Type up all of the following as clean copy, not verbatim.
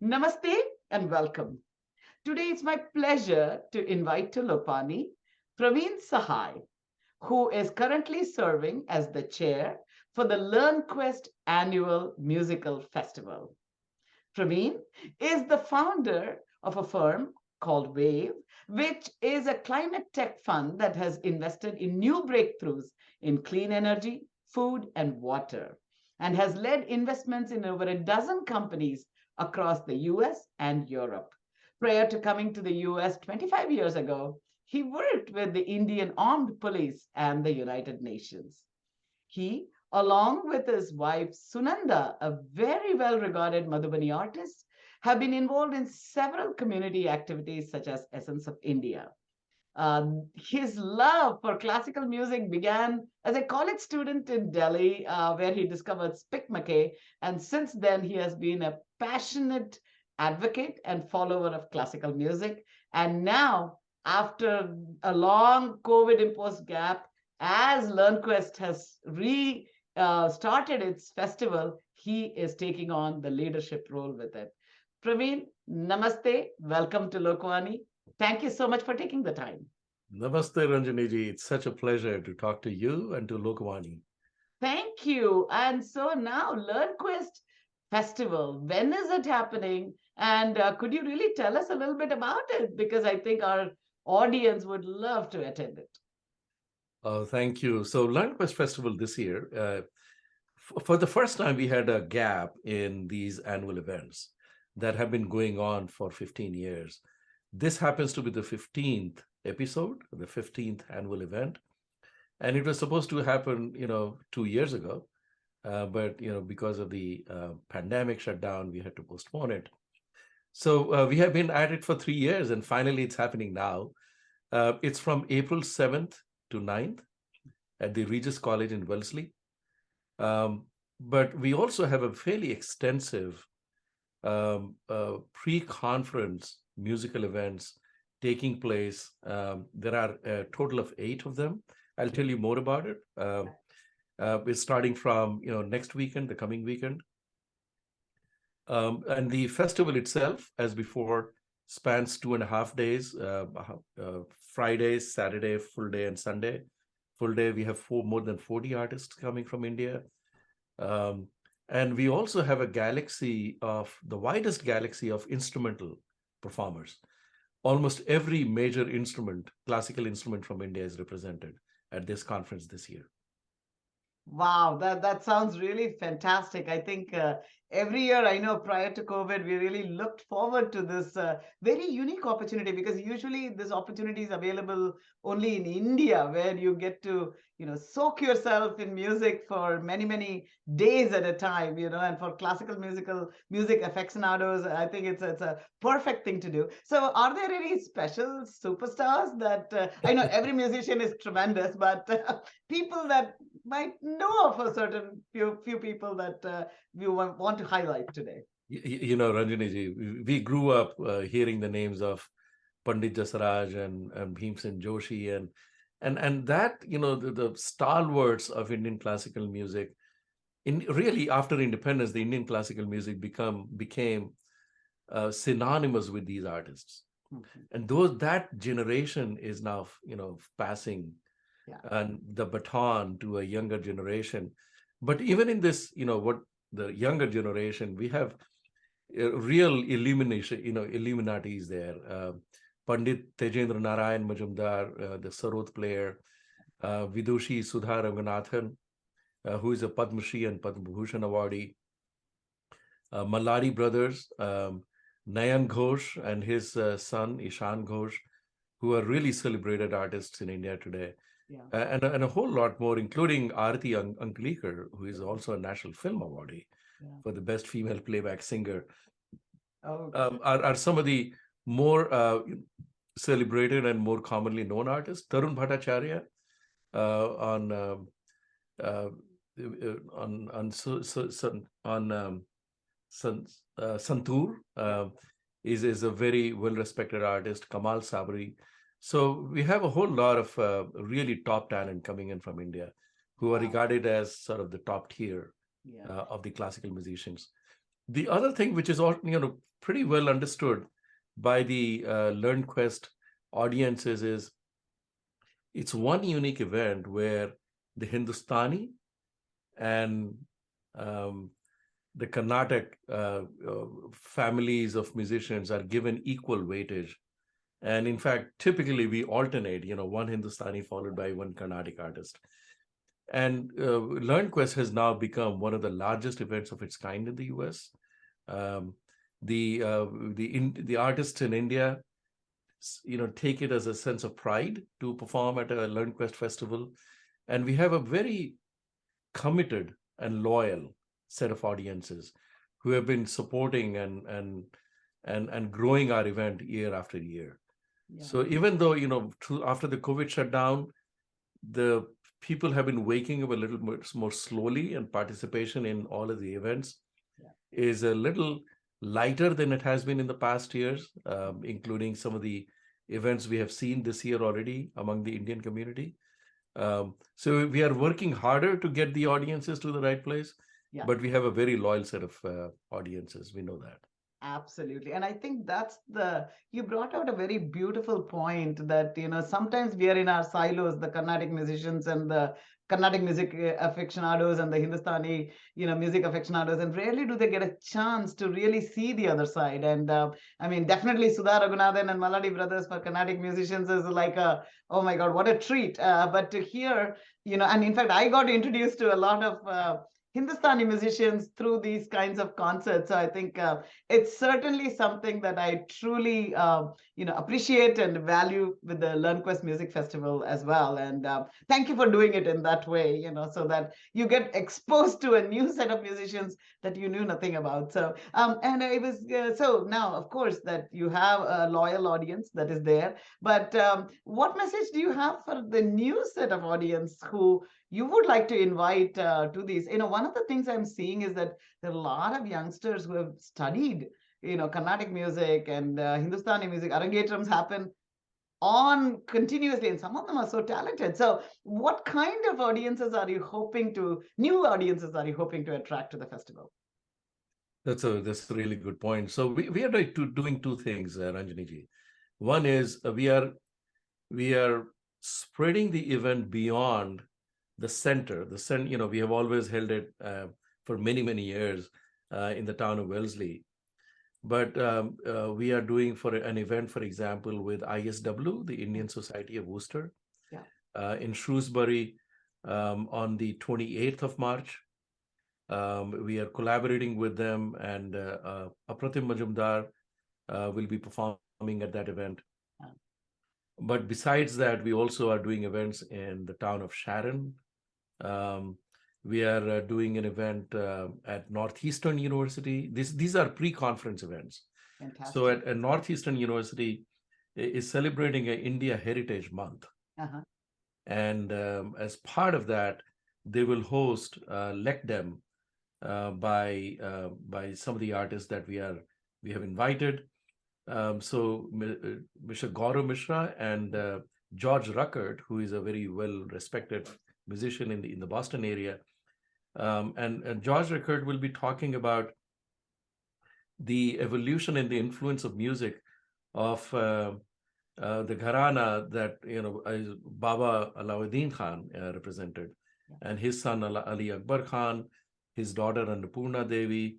Namaste and welcome. Today it's my pleasure to invite to Lokvani Praveen Sahay, who is currently serving as the chair for the Learnquest annual musical festival. Praveen is the founder of a firm called Wave, which is a climate tech fund that has invested in new breakthroughs in clean energy, food, and water, and has led investments in over a dozen companies across the US and Europe. Prior to coming to the US 25 years ago, he worked with the Indian Armed Police and the United Nations. He, along with his wife Sunanda, a very well regarded Madhubani artist, have been involved in several community activities such as Essence of India. His love for classical music began as a college student in Delhi, where he discovered Spick McKay, and since then he has been a passionate advocate and follower of classical music. And now, after a long COVID imposed gap, as Learnquest has started its festival, he is taking on the leadership role with it. Praveen, namaste. Welcome to Lokvani. Thank you so much for taking the time. Namaste, Ranjani ji. It's such a pleasure to talk to you and to Lokvani. Thank you. And so now, Learnquest Festival, when is it happening? And could you really tell us a little bit about it? Because I think our audience would love to attend it. Thank you. So, Learnquest Festival this year, for the first time, we had a gap in these annual events that have been going on for 15 years. This happens to be the 15th episode, the 15th annual event. And it was supposed to happen, 2 years ago. But, because of the pandemic shutdown, we had to postpone it. So we have been at it for 3 years, and finally it's happening now. It's from April 7th to 9th at the Regis College in Wellesley. But we also have a fairly extensive pre-conference musical events taking place. There are a total of 8 of them. I'll tell you more about it. We're starting from next weekend, the coming weekend. And the festival itself, as before, spans 2.5 days, Friday, Saturday, full day, and Sunday. Full day, we have more than 40 artists coming from India. And we also have the widest galaxy of instrumental performers. Almost every major classical instrument from India is represented at this conference this year. Wow, that sounds really fantastic. I think every year, I know prior to COVID, we really looked forward to this very unique opportunity, because usually this opportunity is available only in India, where you get to, soak yourself in music for many, many days at a time, and for classical music aficionados, I think it's a perfect thing to do. So are there any special superstars that I know every musician is tremendous, but people that might know of a certain few people that you want to highlight today? Ranjani ji, we grew up hearing the names of Pandit Jasaraj and Bhimsen Joshi and that the stalwarts of Indian classical music. Really after independence, the Indian classical music became synonymous with these artists, and that generation is now passing and the baton to a younger generation. But even in this, what the younger generation, we have real Illuminatis there. Pandit Tejendra Narayan Majumdar, the Sarod player, Vidushi Sudha Ranganathan, who is a Padma Shri and Padma Bhushan awardee, Malari brothers, Nayan Ghosh and his son Ishan Ghosh, who are really celebrated artists in India today. And a whole lot more, including Aarti Anklikar, who is also a National Film Awardee for the Best Female Playback Singer, are some of the more celebrated and more commonly known artists. Tarun Bhattacharya on Santur is a very well-respected artist. Kamal Sabri. So we have a whole lot of really top talent coming in from India, who are regarded as sort of the top tier of the classical musicians. The other thing, which is all pretty well understood by the Learnquest audiences, is it's one unique event where the Hindustani and um, the Carnatic families of musicians are given equal weightage. And in fact, typically we alternate, one Hindustani followed by one Carnatic artist. And LearnQuest has now become one of the largest events of its kind in the US. Um, the artists in India, take it as a sense of pride to perform at a LearnQuest festival, and we have a very committed and loyal set of audiences who have been supporting and growing our event year after year. Yeah. So even though after the COVID shutdown, the people have been waking up a little more slowly, and participation in all of the events is a little lighter than it has been in the past years, including some of the events we have seen this year already among the Indian community. So we are working harder to get the audiences to the right place, but we have a very loyal set of audiences. We know that. Absolutely. And I think you brought out a very beautiful point that, sometimes we are in our silos, the Carnatic musicians and the Carnatic music aficionados and the Hindustani, music aficionados, and rarely do they get a chance to really see the other side. And I mean, definitely Sudha Raghunathan and Maladi Brothers for Carnatic musicians is like oh my God, what a treat. But to hear, and in fact, I got introduced to a lot of Hindustani musicians through these kinds of concerts. So I think it's certainly something that I truly, appreciate and value with the Learnquest Music Festival as well. And thank you for doing it in that way, so that you get exposed to a new set of musicians that you knew nothing about. So, and I was, so now, of course, that you have a loyal audience that is there, but what message do you have for the new set of audience who you would like to invite to these? One of the things I'm seeing is that there are a lot of youngsters who have studied, Carnatic music and Hindustani music. Arangetrams happen on continuously, and some of them are so talented. So what kind of new audiences are you hoping to attract to the festival? That's a really good point. So we are doing two things, Ranjani ji. One is we are spreading the event beyond the center. We have always held it for many years in the town of Wellesley. But we are doing for an event, for example, with ISW, the Indian Society of Worcester, in Shrewsbury on the 28th of March. We are collaborating with them, and Apratim Majumdar will be performing at that event. But besides that, we also are doing events in the town of Sharon. We are doing an event at Northeastern University. These are pre-conference events. Fantastic. So at Northeastern University is celebrating an India Heritage Month. And as part of that, they will host LECDEM by some of the artists that we have invited. So Mr. Gaurav Mishra and George Ruckert, who is a very well-respected musician in the Boston area, and George Ruckert will be talking about the evolution and the influence of music of the gharana that Baba Alauddin Khan represented, and his son Ali Akbar Khan, his daughter Annapurna Devi,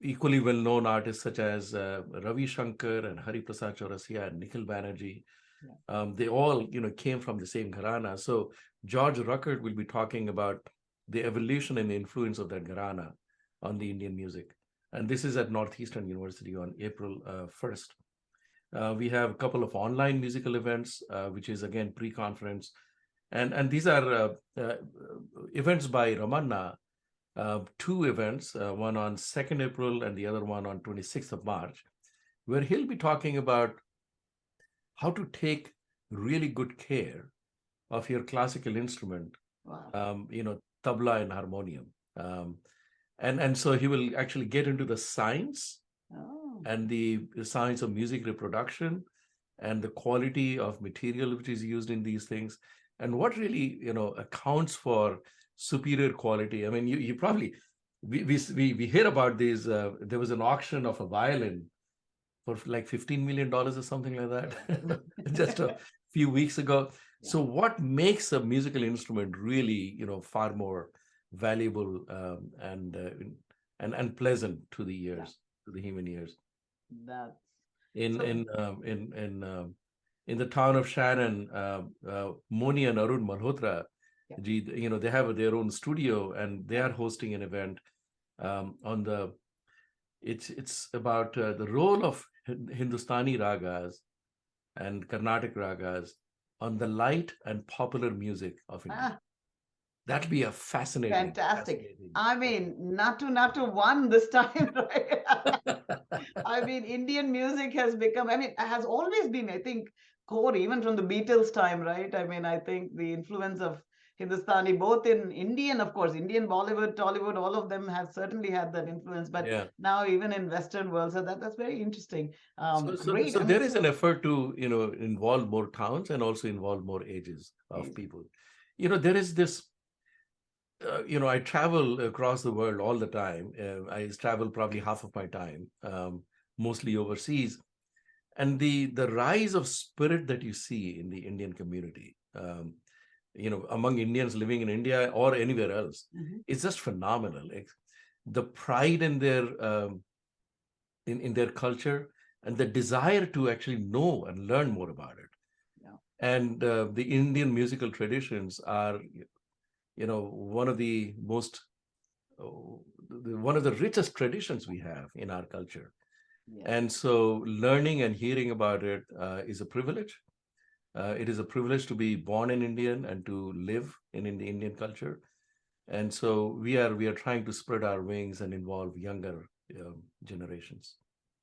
equally well-known artists such as Ravi Shankar and Hari Prasad Chaurasia and Nikhil Banerjee. They all came from the same gharana. So George Ruckert will be talking about the evolution and the influence of that gharana on the Indian music. And this is at Northeastern University on April 1st. We have a couple of online musical events, which is again pre-conference. And these are events by Ramanna, two events, one on 2nd April and the other one on 26th of March, where he'll be talking about how to take really good care of your classical instrument, tabla and harmonium. And so he will actually get into the science and the science of music reproduction and the quality of material which is used in these things, and what really accounts for superior quality. I mean, you probably we hear about these. There was an auction of a violin for like $15 million or something like that just a few weeks ago. Yeah. So what makes a musical instrument really, far more valuable, and pleasant to the Yeah. ears, to the human ears? That's In so. in in the town of Shannon, Moni and Arun Malhotra, Yeah. they have their own studio, and they are hosting an event on the. It's about the role of Hindustani ragas and Carnatic ragas on the light and popular music of India. Ah, That'll be a fascinating, fantastic. fascinating, I mean, fascinating. not to one this time, right? I mean, Indian music has become, I mean, has always been, I think, core even from the Beatles time, right? I mean, I think the influence of Hindustani, both in Indian, of course, Indian Bollywood, Tollywood, all of them have certainly had that influence, but Yeah. now even in Western world, so that's very interesting. Great. So I mean, there is an so effort to, involve more towns and also involve more ages of amazing. people. There is this, I travel across the world all the time. I travel probably half of my time, mostly overseas. And the rise of spirit that you see in the Indian community, among Indians living in India or anywhere else, Mhm. is just phenomenal. Like, the pride in their culture, and the desire to actually know and learn more about it. Yeah. And the Indian musical traditions are, one of the most one of the richest traditions we have in our culture. Yes. And so learning and hearing about it is a privilege. It is a privilege to be born in Indian and to live in the Indian culture. And so we are trying to spread our wings and involve younger generations.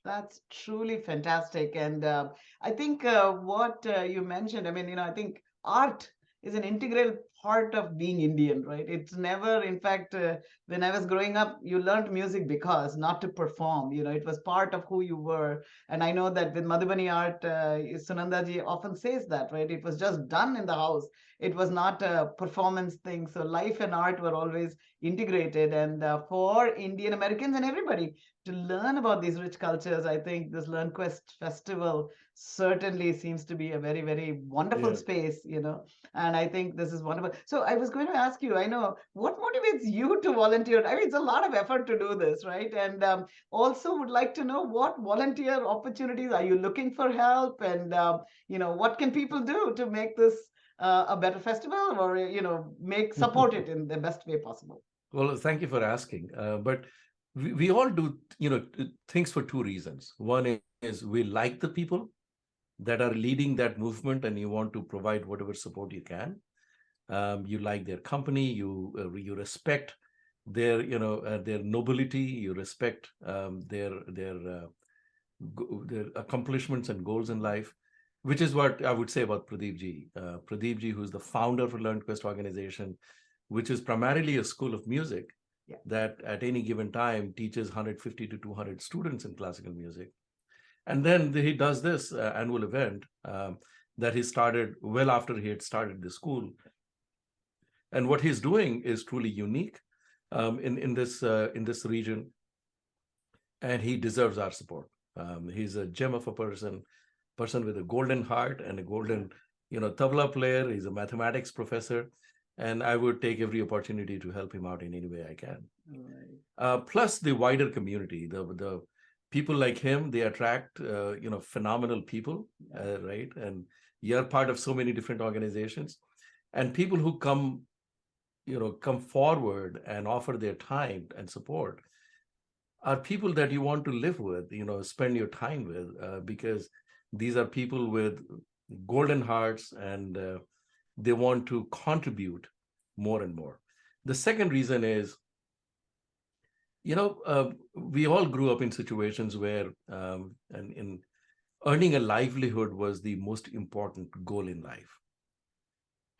That's truly fantastic. And I think what you mentioned, I mean, I think art is an integral part of being Indian, right? It's never, in fact, when I was growing up, you learned music because not to perform, it was part of who you were. And I know that with Madhubani art, Sunandaji often says that, right? It was just done in the house. It was not a performance thing. So life and art were always integrated. And for Indian Americans and everybody, to learn about these rich cultures, I think this Learnquest festival certainly seems to be a very, very wonderful Yeah. space, and I think this is wonderful. So I was going to ask you, I know, what motivates you to volunteer? I mean, it's a lot of effort to do this, right? And also would like to know what volunteer opportunities are you looking for help? And, what can people do to make this a better festival or, make support it in the best way possible? Well, thank you for asking. But we all do, things for two reasons. One is we like the people that are leading that movement, and you want to provide whatever support you can. You like their company, you respect their nobility, you respect their accomplishments and goals in life, which is what I would say about Pradeep ji. Pradeep ji, who's the founder of Learnquest organization, which is primarily a school of music Yeah. that at any given time teaches 150 to 200 students in classical music. And then he does this annual event that he started well after he had started the school. And what he's doing is truly unique in this region, and he deserves our support. He's a gem of a person with a golden heart and a golden, tabla player. He's a mathematics professor, and I would take every opportunity to help him out in any way I can. Right. Plus the wider community, the people like him, they attract phenomenal people, right? And you're part of so many different organizations, and people who come forward and offer their time and support are people that you want to live with, spend your time with, because these are people with golden hearts, and they want to contribute more and more. The second reason is, we all grew up in situations where and in earning a livelihood was the most important goal in life.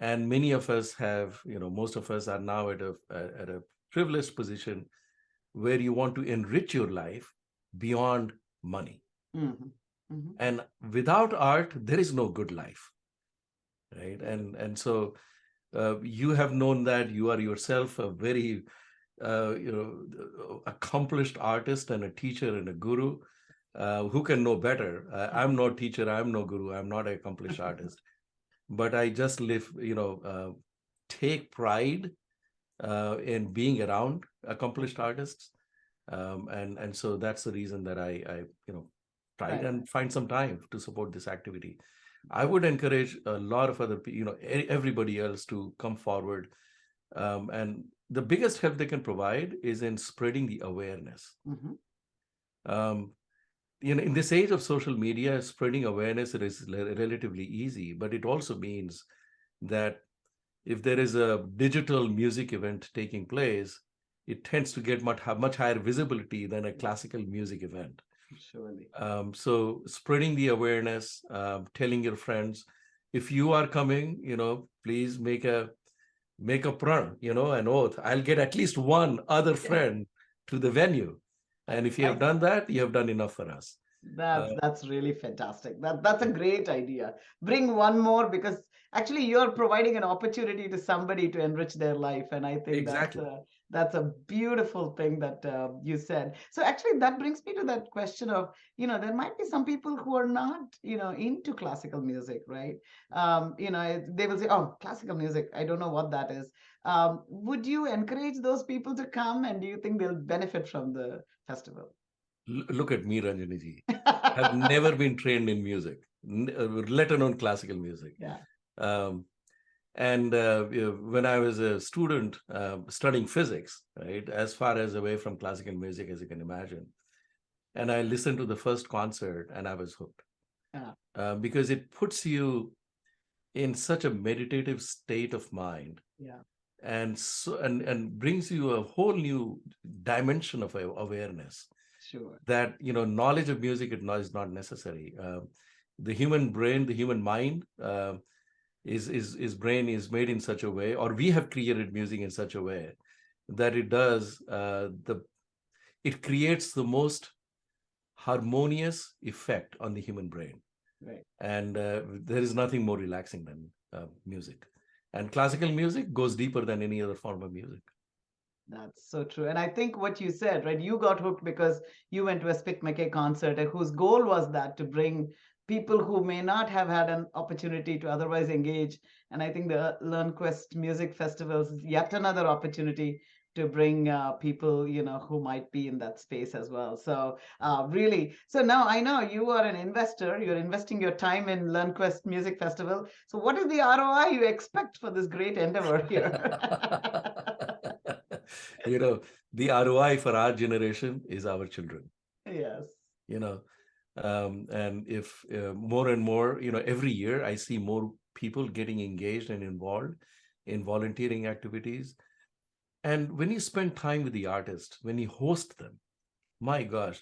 And many of us have, most of us are now at a privileged position where you want to enrich your life beyond money. Hmm. Hmm. And without art, there is no good life, right? And so you have known that. You are yourself a very accomplished artist and a teacher and a guru. Who can know better? I'm no teacher, I'm no guru, I'm not an accomplished artist, but I just take pride in being around accomplished artists, and so that's the reason that I try Right. and find some time to support this activity. I would encourage a lot of other everybody else to come forward, and the biggest help they can provide is in spreading the awareness. Mm-hmm. Um, in this age of social media, spreading awareness is relatively easy, but it also means that if there is a digital music event taking place, it tends to get much higher visibility than a classical music event. Surely. So spreading the awareness, telling your friends, if you are coming, please make a pran, an oath. I'll get at least one other Yeah. friend to the venue, I and if you have like done that, you have done enough for us. that's really fantastic. That's a great idea. Bring one more because actually you're providing an opportunity to somebody to enrich their life, and I think Exactly. that's a beautiful thing that you said. So actually, that brings me to that question of there might be some people who are not into classical music, right? They will say, "Oh, classical music, I don't know what that is." Would you encourage those people to come, and do you think they'll benefit from the festival? Look at me, Ranjani ji. Have never been trained in music, let alone classical music. Yeah. Um, and when I was a student studying physics, right, as far as away from classical music as you can imagine, and I listened to the first concert and I was hooked, Yeah. because it puts you in such a meditative state of mind, Yeah. and brings you a whole new dimension of awareness, Sure. that knowledge of music is not necessary. The human brain, the human mind, is brain is made in such a way, or we have created music in such a way that it creates the most harmonious effect on the human brain, Right. and there is nothing more relaxing than music, and classical music goes deeper than any other form of music. That's so true. And I think what you said, right? You got hooked because you went to a Spick McKay concert and whose goal was that to bring people who may not have had an opportunity to otherwise engage. And I think the Learnquest Music Festivals is yet another opportunity to bring people, who might be in that space as well. So really, so now I know you are an investor. You're investing your time in Learnquest Music Festival. So what is the ROI you expect for this great endeavor here? you know the ROI for our generation is our children. Yes. you know and if more and more, every year I see more people getting engaged and involved in volunteering activities. And when you spend time with the artist, when you host them, my gosh,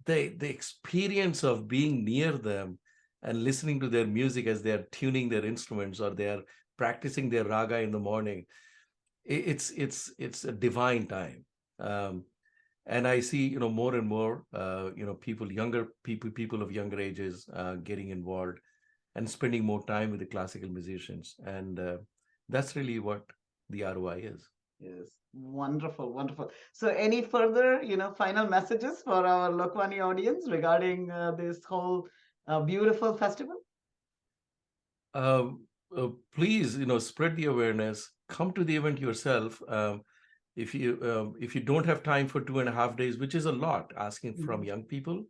the experience of being near them and listening to their music as they're tuning their instruments or they're practicing their raga in the morning, it's a divine time. Um, and I see, more and more, younger people of younger ages getting involved and spending more time with the classical musicians, and that's really what the ROI is. Yes. Wonderful, wonderful. So any further, final messages for our Lokvani audience regarding this whole beautiful festival? um, Please, spread the awareness, come to the event yourself. If you don't have time for 2.5 days, which is a lot asking from Mhm. young people,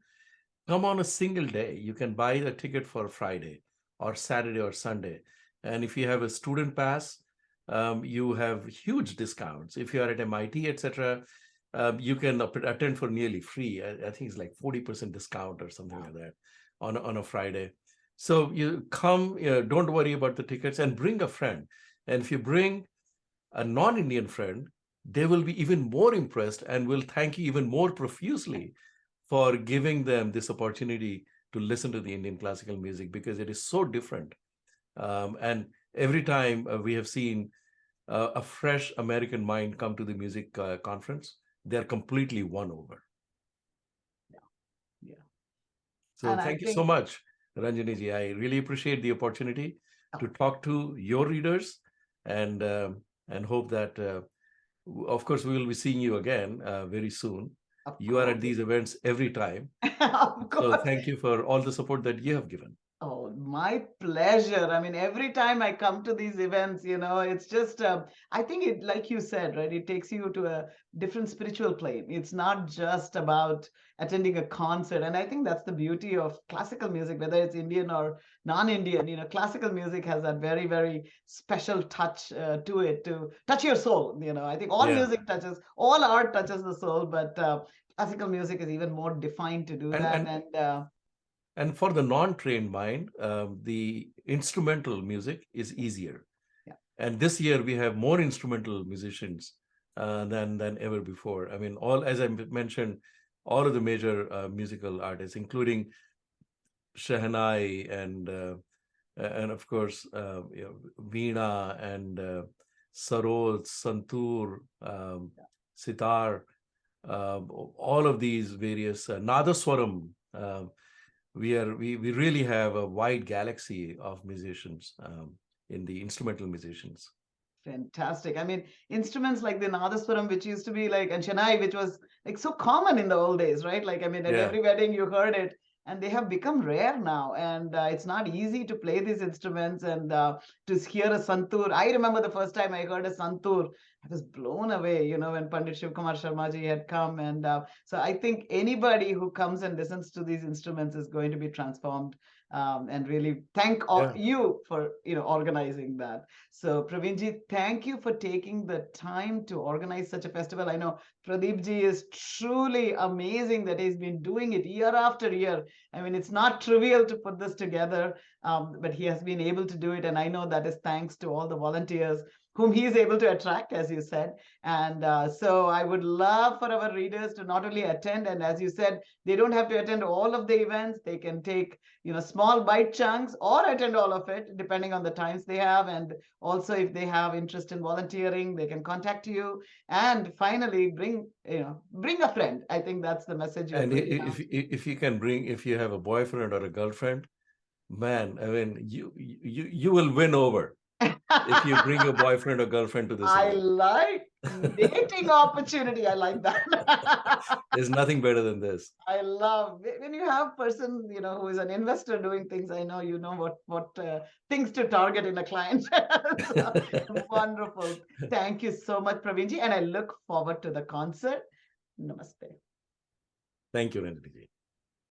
come on a single day. You can buy a ticket for Friday or Saturday or Sunday. And if you have a student pass, you have huge discounts. If you are at MIT, etc., you can attend for nearly free. I think it's like 40% discount or something like that on a Friday. So you come, don't worry about the tickets, and bring a friend. And if you bring a non-Indian friend, they will be even more impressed and will thank you even more profusely for giving them this opportunity to listen to the Indian classical music, because it is so different. And every time we have seen a fresh American mind come to the music conference, they're completely won over. Yeah. Yeah. So And I thank you so think, much, Ranjani ji. I really appreciate the opportunity oh, to talk to your readers, and hope that of course, we will be seeing you again very soon. Of You are at course. these events every time. Of So course. thank you for all the support that you have given. Oh, my pleasure. I mean, every time I come to these events, it's just, I think it, like you said, right, it takes you to a different spiritual plane. It's not just about attending a concert. And I think that's the beauty of classical music, whether it's Indian or non-Indian. Classical music has that very, very special touch to it, to touch your soul. I think all Yeah. music touches, all art touches the soul, but classical music is even more defined to do And that. and and for the non-trained mind, the instrumental music is easier. Yeah. And this year we have more instrumental musicians than ever before. I mean, all as I mentioned, all of the major musical artists, including Shehnai and of course Veena and Sarod, Santur, Sitar, all of these various Nadaswaram. We really have a wide galaxy of musicians in the instrumental musicians. Fantastic. I mean, instruments like the Nadaswaram, which used to be like, and Chennai, which was like so common in the old days, right? Like, I mean, at Yeah. every wedding you heard it, and they have become rare now. And it's not easy to play these instruments and to hear a santur. I remember the first time I heard a santur, I was blown away, when Pandit Shiv Kumar Sharma ji had come. And so I think anybody who comes and listens to these instruments is going to be transformed, and really thank all Yeah. you for, organizing that. So, Praveenji, thank you for taking the time to organize such a festival. I know Pradeepji is truly amazing that he's been doing it year after year. I mean, it's not trivial to put this together, but he has been able to do it. And I know that is thanks to all the volunteers whom he is able to attract, as you said. And so I would love for our readers to not only attend, and as you said, they don't have to attend all of the events. They can take, small bite chunks or attend all of it, depending on the times they have. And also, if they have interest in volunteering, they can contact you. And finally, bring a friend. I think that's the message you're And bringing out. if you can bring, if you have a boyfriend or a girlfriend, man, I mean, you will win over if you bring your boyfriend or girlfriend to this I event. like dating opportunity. I like that. There's nothing better than this. I love when you have person, who is an investor doing things. I know you know what things to target in a client. So, wonderful. Thank you so much, Praveenji, and I look forward to the concert. Namaste. Thank you, Ranjani.